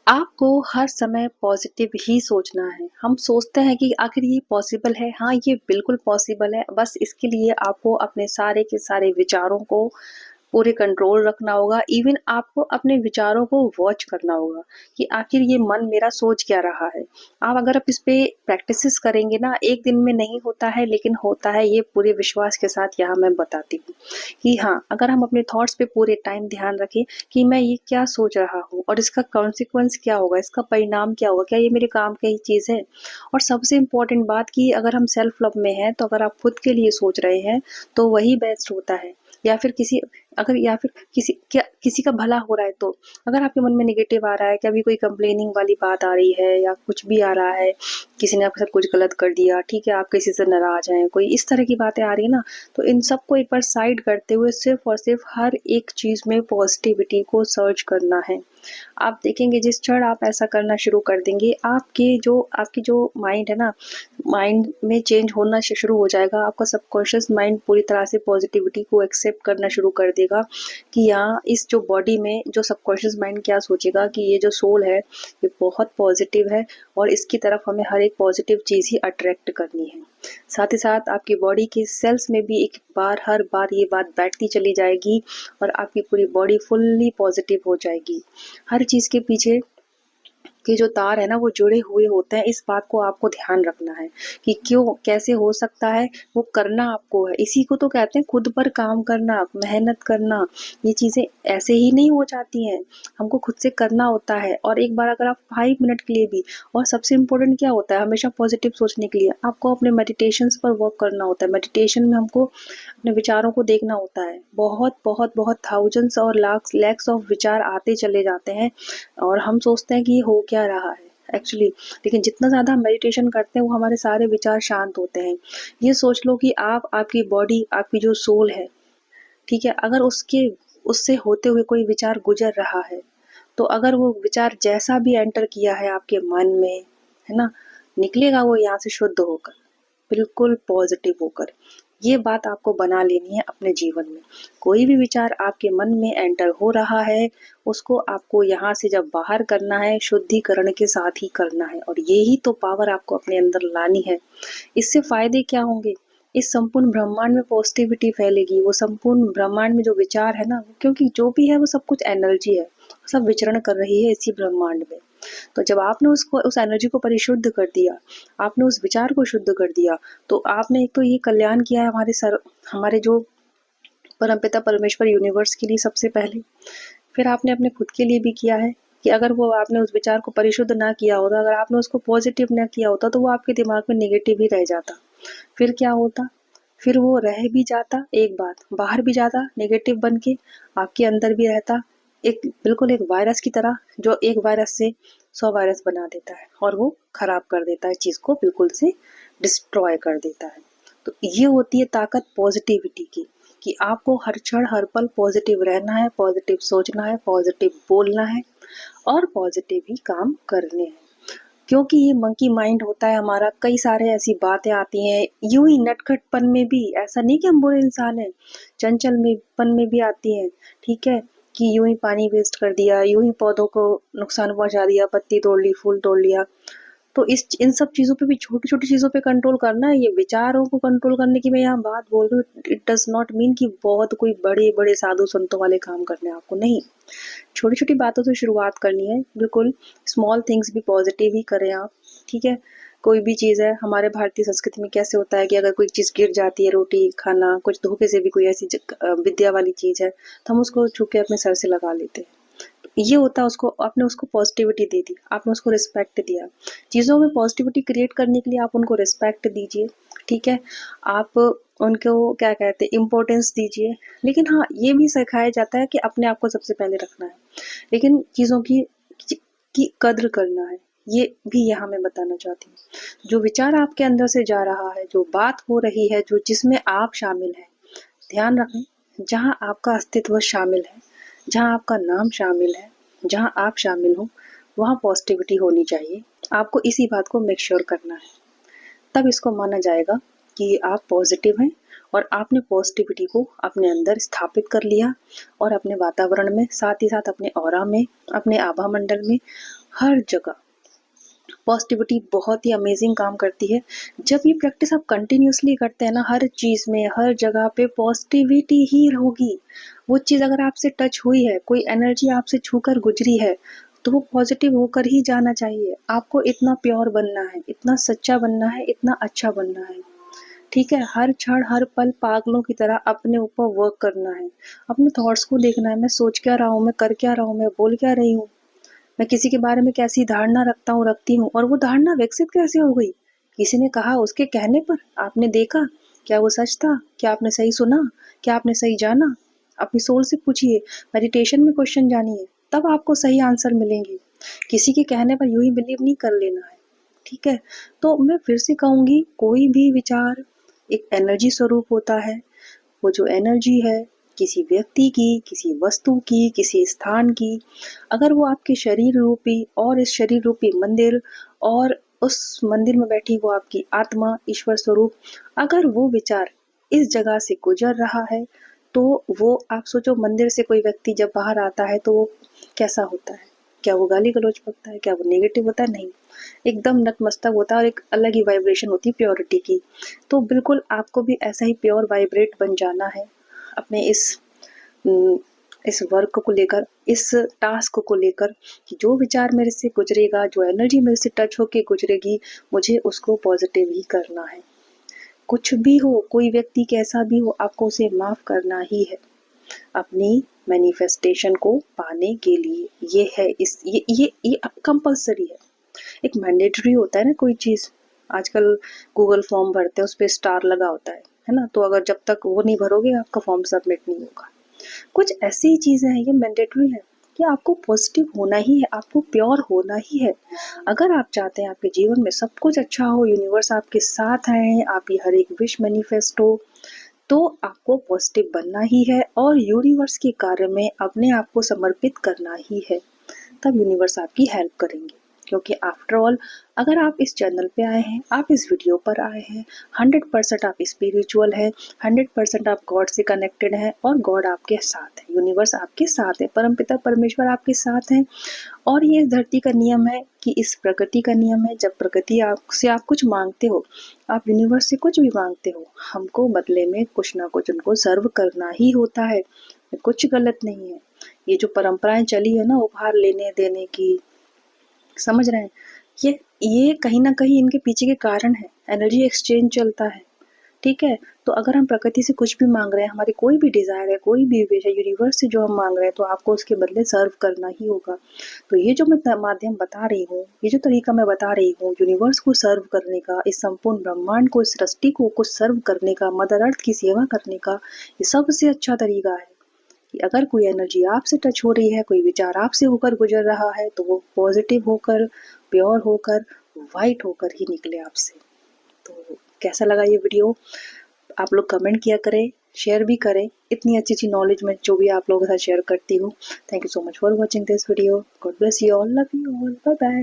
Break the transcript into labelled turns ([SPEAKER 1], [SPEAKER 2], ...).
[SPEAKER 1] आपको हर समय पॉजिटिव ही सोचना है। हम सोचते हैं कि आखिर ये पॉसिबल है? हाँ, ये बिल्कुल पॉसिबल है। बस इसके लिए आपको अपने सारे के सारे विचारों को पूरे कंट्रोल रखना होगा। इवन आपको अपने विचारों को वॉच करना होगा कि आखिर ये मन मेरा सोच क्या रहा है। आप इस पे प्रैक्टिसेस करेंगे ना, एक दिन में नहीं होता है लेकिन होता है, ये पूरे विश्वास के साथ यहाँ मैं बताती हूँ कि हाँ, अगर हम अपने थॉट्स पे पूरे टाइम ध्यान रखें कि मैं ये क्या सोच रहा हूँ और इसका कॉन्सिक्वेंस क्या होगा, इसका परिणाम क्या होगा, क्या ये मेरे काम की ही चीज़ है। और सबसे इम्पोर्टेंट बात कि अगर हम सेल्फ लव में हैं तो अगर आप खुद के लिए सोच रहे हैं तो वही बेस्ट होता है। या फिर किसी अगर या फिर किसी का भला हो रहा है तो अगर आपके मन में नेगेटिव आ रहा है कि अभी कोई कंप्लेनिंग वाली बात आ रही है या कुछ भी आ रहा है, किसी ने आपके साथ कुछ गलत कर दिया, ठीक है, आप किसी से नाराज हैं, कोई इस तरह की बातें आ रही है ना, तो इन सबको एक बार साइड करते हुए सिर्फ और सिर्फ हर एक चीज में पॉजिटिविटी को सर्च करना है। आप देखेंगे जिस क्षण आप ऐसा करना शुरू कर देंगे, आपकी जो माइंड है ना, माइंड में चेंज होना शुरू हो जाएगा। आपका सबकॉन्शियस माइंड पूरी तरह से पॉजिटिविटी को एक्सेप्ट करना शुरू कर देगा कि यहाँ इस जो बॉडी में जो सबकॉन्शियस माइंड क्या सोचेगा कि ये जो सोल है ये बहुत पॉजिटिव है और इसकी तरफ हमें हर एक पॉजिटिव चीज़ ही अट्रैक्ट करनी है। साथ ही साथ आपकी बॉडी के सेल्स में भी हर बार ये बात बैठती चली जाएगी और आपकी पूरी बॉडी फुल्ली पॉजिटिव हो जाएगी। हर चीज़ के पीछे के जो तार है ना वो जुड़े हुए होते हैं। इस बात को आपको ध्यान रखना है कि क्यों, कैसे हो सकता है, वो करना आपको है। इसी को तो कहते हैं खुद पर काम करना, मेहनत करना। ये चीज़ें ऐसे ही नहीं हो जाती हैं, हमको खुद से करना होता है। और एक बार अगर आप 5 मिनट के लिए भी, और सबसे इम्पोर्टेंट क्या होता है हमेशा पॉजिटिव सोचने के लिए, आपको अपने मेडिटेशंस पर वर्क करना होता है। मेडिटेशन में हमको अपने विचारों को देखना होता है। बहुत बहुत बहुत थाउजेंड्स और लैक्स ऑफ विचार आते चले जाते हैं और हम सोचते हैं कि ये हो क्या रहा है एक्चुअली। लेकिन जितना ज़्यादा हम मेडिटेशन करते हैं वो हमारे सारे विचार शांत होते हैं। ये सोच लो कि आपकी बॉडी, आपकी जो सोल है, ठीक है, अगर उसके उससे होते हुए कोई विचार गुजर रहा है, तो अगर वो विचार जैसा भी एंटर किया है आपके मन में, है ना, निकलेगा वो यहाँ से शुद्ध होकर, बिल्कुल पॉजिटिव होकर। ये बात आपको बना लेनी है अपने जीवन में। कोई भी विचार आपके मन में एंटर हो रहा है, उसको आपको यहाँ से जब बाहर करना है, शुद्धिकरण के साथ ही करना है और यही तो पावर आपको अपने अंदर लानी है। इससे फायदे क्या होंगे? इस संपूर्ण ब्रह्मांड में पॉजिटिविटी फैलेगी। वो संपूर्ण ब्रह्मांड में जो विचार है ना, क्योंकि जो भी है वो सब कुछ एनर्जी है, सब विचरण कर रही है इसी ब्रह्मांड में। तो जब आपने उसको, उस एनर्जी को परिशुद्ध कर दिया, आपने उस विचार को शुद्ध कर दिया, तो आपने एक तो ये कल्याण किया है हमारे जो परमपिता परमेश्वर यूनिवर्स के लिए सबसे पहले। फिर आपने अपने खुद के लिए भी किया है कि अगर वो आपने उस विचार को परिशुद्ध ना किया होता, अगर आपने उसको पॉजिटिव ना किया होता, तो वो आपके दिमाग में नेगेटिव ही रह जाता। फिर क्या होता? फिर वो रह भी जाता, एक बात बाहर भी जाता नेगेटिव बन के, आपके अंदर भी रहता, एक बिल्कुल एक वायरस की तरह, जो एक वायरस से 100 वायरस बना देता है और वो खराब कर देता है, चीज़ को बिल्कुल से डिस्ट्रॉय कर देता है। तो ये होती है ताकत पॉजिटिविटी की, कि आपको हर क्षण हर पल पॉजिटिव रहना है, पॉजिटिव सोचना है, पॉजिटिव बोलना है और पॉजिटिव ही काम करने हैं। क्योंकि ये मंकी माइंड होता है हमारा, कई सारे ऐसी बातें आती हैं यूं ही नटखटपन में भी। ऐसा नहीं कि हम बुरे इंसान हैं, चंचल में पन में भी आती हैं, ठीक है, कि यूं ही पानी वेस्ट कर दिया, यूं ही पौधों को नुकसान पहुंचा दिया, पत्ती तोड़ ली, फूल तोड़ लिया। तो इस इन सब चीज़ों पे भी, छोटी छोटी चीज़ों पे कंट्रोल करना है। ये विचारों को कंट्रोल करने की मैं यहाँ बात बोल रही हूँ, इट डज नॉट मीन कि बहुत कोई बड़े बड़े साधु संतों वाले काम करने हैं आपको, नहीं। छोटी छोटी बातों से शुरुआत करनी है, बिल्कुल स्मॉल थिंग्स भी पॉजिटिव ही करें आप, ठीक है। कोई भी चीज़ है, हमारे भारतीय संस्कृति में कैसे होता है कि अगर कोई चीज़ गिर जाती है, रोटी खाना, कुछ धोखे से भी कोई ऐसी विद्या वाली चीज़ है, तो हम उसको छू के अपने सर से लगा लेते हैं। ये होता है, उसको आपने उसको पॉजिटिविटी दे दी, आपने उसको रिस्पेक्ट दिया। चीज़ों में पॉजिटिविटी क्रिएट करने के लिए आप उनको रिस्पेक्ट दीजिए, ठीक है। आप उनको क्या कहते हैं, इम्पोर्टेंस दीजिए। लेकिन हाँ, ये भी सिखाया जाता है कि अपने आप को सबसे पहले रखना है, लेकिन चीज़ों की कद्र करना है। ये भी यहाँ मैं बताना चाहती हूँ। जो विचार आपके अंदर से जा रहा है, जो बात हो रही है, जो जिसमें आप शामिल हैं, ध्यान रखें, जहाँ आपका अस्तित्व शामिल है, जहाँ आपका नाम शामिल है, जहाँ आप शामिल हो, वहाँ पॉजिटिविटी होनी चाहिए। आपको इसी बात को मेक श्योर करना है, तब इसको माना जाएगा कि आप पॉजिटिव हैं और आपने पॉजिटिविटी को अपने अंदर स्थापित कर लिया और अपने वातावरण में, साथ ही साथ अपने ऑरा में, अपने आभा मंडल में हर जगह पॉजिटिविटी बहुत ही अमेजिंग काम करती है। जब ये प्रैक्टिस आप कंटिन्यूअसली करते हैं ना, हर चीज़ में, हर जगह पे पॉजिटिविटी ही होगी। वो चीज़ अगर आपसे टच हुई है, कोई एनर्जी आपसे छूकर गुजरी है, तो वो पॉजिटिव होकर ही जाना चाहिए। आपको इतना प्योर बनना है, इतना सच्चा बनना है, इतना अच्छा बनना है। ठीक है, हर क्षण हर पल पागलों की तरह अपने ऊपर वर्क करना है। अपने थॉट्स को देखना है, मैं सोच क्या रहा हूँ, मैं कर क्या रहा हूँ, मैं बोल क्या रही हूँ, मैं किसी के बारे में कैसी धारणा रखती हूँ, और वो धारणा विकसित कैसे हो गई? किसी ने कहा, उसके कहने पर? आपने देखा? क्या वो सच था? क्या आपने सही सुना? क्या आपने सही जाना? अपनी सोल से पूछिए, मेडिटेशन में क्वेश्चन जानिए, तब आपको सही आंसर मिलेंगे। किसी के कहने पर यूं ही बिलीव नहीं कर लेना है। ठीक है, तो मैं फिर से कहूंगी, कोई भी विचार एक एनर्जी स्वरूप होता है। वो जो एनर्जी है, किसी व्यक्ति की, किसी वस्तु की, किसी स्थान की, अगर वो आपके शरीर रूपी और इस शरीर रूपी मंदिर और उस मंदिर में बैठी वो आपकी आत्मा, ईश्वर स्वरूप, अगर वो विचार इस जगह से गुजर रहा है, तो वो आप सोचो, मंदिर से कोई व्यक्ति जब बाहर आता है तो वो कैसा होता है? क्या वो गाली गलौज बकता है? क्या वो नेगेटिव होता है? नहीं, एकदम नतमस्तक होता है और एक अलग ही वाइब्रेशन होती है प्योरिटी की। तो बिल्कुल आपको भी ऐसा ही प्योर वाइब्रेट बन जाना है अपने इस वर्क को लेकर, इस टास्क को लेकर, कि जो विचार मेरे से गुजरेगा, जो एनर्जी मेरे से टच होके गुजरेगी, मुझे उसको पॉजिटिव ही करना है। कुछ भी हो, कोई व्यक्ति कैसा भी हो, आपको उसे माफ करना ही है अपनी मैनिफेस्टेशन को पाने के लिए। ये है, इस ये अब कंपल्सरी है। एक मैंडेटरी होता है ना कोई चीज़। आजकल गूगल फॉर्म भरते हैं, उस पे स्टार लगा होता है ना? तो अगर जब तक वो नहीं भरोगे, आपका फॉर्म सबमिट नहीं होगा। कुछ ऐसी ही चीज़ें हैं, ये मैंडेटरी है कि आपको पॉजिटिव होना ही है, आपको प्योर होना ही है। अगर आप चाहते हैं आपके जीवन में सब कुछ अच्छा हो, यूनिवर्स आपके साथ है, आपकी हर एक विश मैनिफेस्ट हो, तो आपको पॉजिटिव बनना ही है और यूनिवर्स के कार्य में अपने आप को समर्पित करना ही है। तब यूनिवर्स आपकी हेल्प करेंगे, क्योंकि आफ्टर ऑल, अगर आप इस चैनल पे आए हैं, आप इस वीडियो पर आए हैं, 100% आप स्पिरिचुअल है, 100% आप गॉड से कनेक्टेड हैं और गॉड आपके साथ है, यूनिवर्स आपके साथ है, परमपिता परमेश्वर आपके साथ हैं। और ये इस धरती का नियम है कि इस प्रकृति का नियम है, जब प्रकृति आपसे आप कुछ मांगते हो, आप यूनिवर्स से कुछ भी मांगते हो, हमको बदले में कुछ ना कुछ उनको सर्व करना ही होता है। कुछ गलत नहीं है। ये जो परंपराएं चली है ना, उपहार लेने देने की, समझ रहे हैं? ये कहीं ना कहीं इनके पीछे के कारण है। एनर्जी एक्सचेंज चलता है। ठीक है, तो अगर हम प्रकृति से कुछ भी मांग रहे हैं, हमारी कोई भी डिजायर है, कोई भी विश है, यूनिवर्स से जो हम मांग रहे हैं, तो आपको उसके बदले सर्व करना ही होगा। तो ये जो मैं माध्यम बता रही हूँ, ये जो तरीका मैं बता रही हूँ यूनिवर्स को सर्व करने का, इस संपूर्ण ब्रह्मांड को, इस सृष्टि को कुछ सर्व करने का, मदर अर्थ की सेवा करने का, ये सबसे अच्छा तरीका है कि अगर कोई एनर्जी आपसे टच हो रही है, कोई विचार आपसे होकर गुजर रहा है, तो वो पॉजिटिव होकर, प्योर होकर, वाइट होकर ही निकले आपसे। तो कैसा लगा ये वीडियो? आप लोग कमेंट किया करें, शेयर भी करें। इतनी अच्छी अच्छी नॉलेज मैं जो भी आप लोगों के साथ शेयर करती हूँ। Thank you so much for watching this video. God bless you all, love you all, bye bye.